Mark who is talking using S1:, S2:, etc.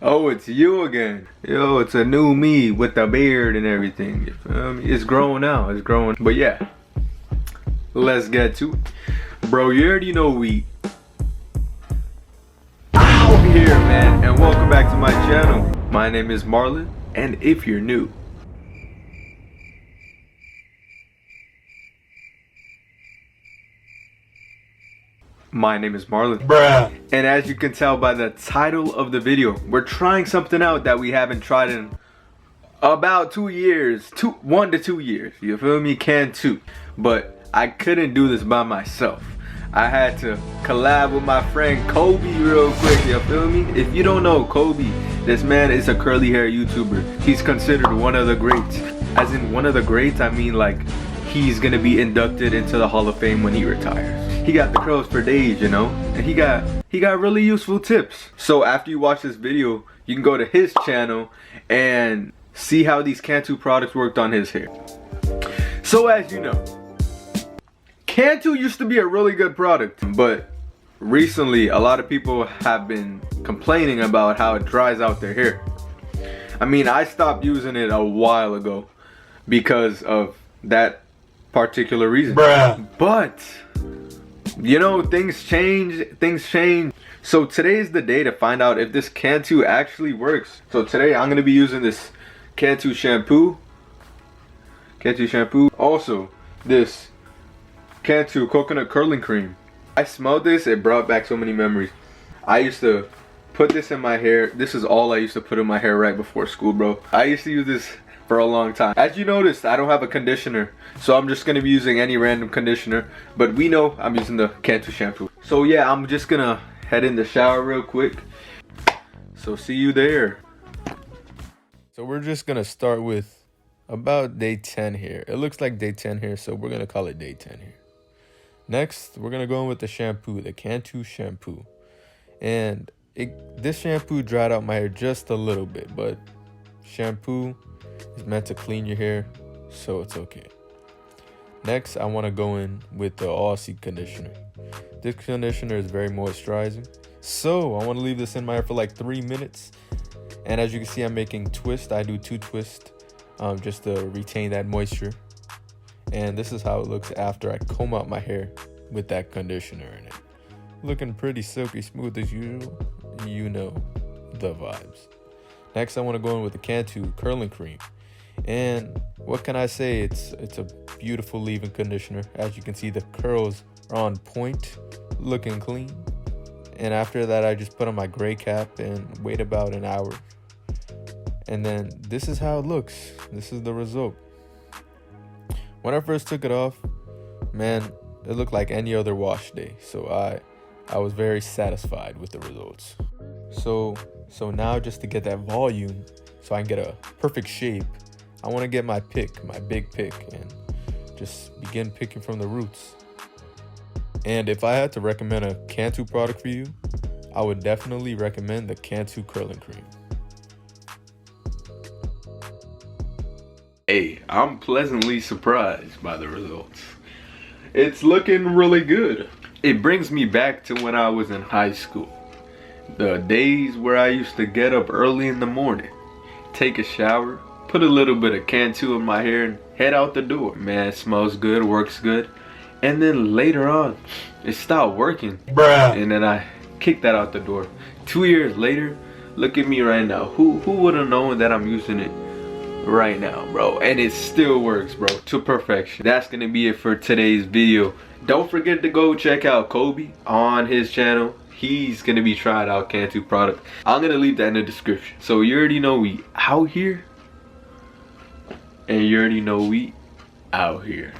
S1: Oh, it's you again. Yo, it's a new me with the beard and everything. You feel me? It's growing now. It's growing. But yeah, let's get to it. Bro, you already know we out here, man. And welcome back to my channel. My name is Marlon. And if you're new, my name is Marlon.
S2: Bruh.
S1: And as you can tell by the title of the video, we're trying something out that we haven't tried in about 2 years. 1 to 2 years. You feel me? Cantu. But I couldn't do this by myself. I had to collab with my friend Koby real quick. You feel me? If you don't know Koby, this man is a curly hair YouTuber. He's considered one of the greats. As in one of the greats, I mean like he's gonna be inducted into the Hall of Fame when he retires. He got the curls for days, you know, and he got really useful tips. So after you watch this video, you can go to his channel and see how these Cantu products worked on his hair. So as you know, Cantu used to be a really good product, but recently a lot of people have been complaining about how it dries out their hair. I mean, I stopped using it a while ago because of that particular reason.
S2: Bruh.
S1: But you know, things change. So today is the day to find out if this Cantu actually works. So today I'm gonna be using this Cantu shampoo. Also, this Cantu coconut curling cream. I smelled this, it brought back so many memories. I used to put this in my hair. This is all I used to put in my hair right before school, bro. I used to use this for a long time. As you noticed, I don't have a conditioner, so I'm just gonna be using any random conditioner, but we know I'm using the Cantu shampoo. So yeah, I'm just gonna head in the shower real quick. So see you there. So we're just gonna start with about day 10 here. It looks like day 10 here, so we're gonna call it day 10 here. Next, we're gonna go in with the shampoo, the Cantu shampoo. And this shampoo dried out my hair just a little bit, but shampoo is meant to clean your hair, so it's okay. Next, I want to go in with the Aussie conditioner. This conditioner is very moisturizing, so I want to leave this in my hair for like 3 minutes. And as you can see, I'm making twists. I do 2 twists just to retain that moisture. And this is how it looks after I comb out my hair with that conditioner in it. Looking pretty silky smooth as usual. You know the vibes. Next, I want to go in with the Cantu curling cream. And what can I say? It's a beautiful leave-in conditioner. As you can see, the curls are on point, looking clean. And after that, I just put on my gray cap and wait about an hour. And then this is how it looks. This is the result. When I first took it off, man, it looked like any other wash day. So I was very satisfied with the results. So now, just to get that volume, so I can get a perfect shape, I want to get my pick, my big pick, and just begin picking from the roots. And if I had to recommend a Cantu product for you, I would definitely recommend the Cantu curling cream. Hey, I'm pleasantly surprised by the results. It's looking really good. It brings me back to when I was in high school. The days where I used to get up early in the morning, take a shower, put a little bit of Cantu in my hair and head out the door. Man, it smells good, works good. And then later on, it stopped working.
S2: Bruh.
S1: And then I kicked that out the door. 2 years later, look at me right now. Who would have known that I'm using it right now, bro? And it still works, bro, to perfection. That's gonna be it for today's video. Don't forget to go check out Koby on his channel. He's gonna be trying out Cantu product. I'm gonna leave that in the description. So you already know we out here, and you already know we out here.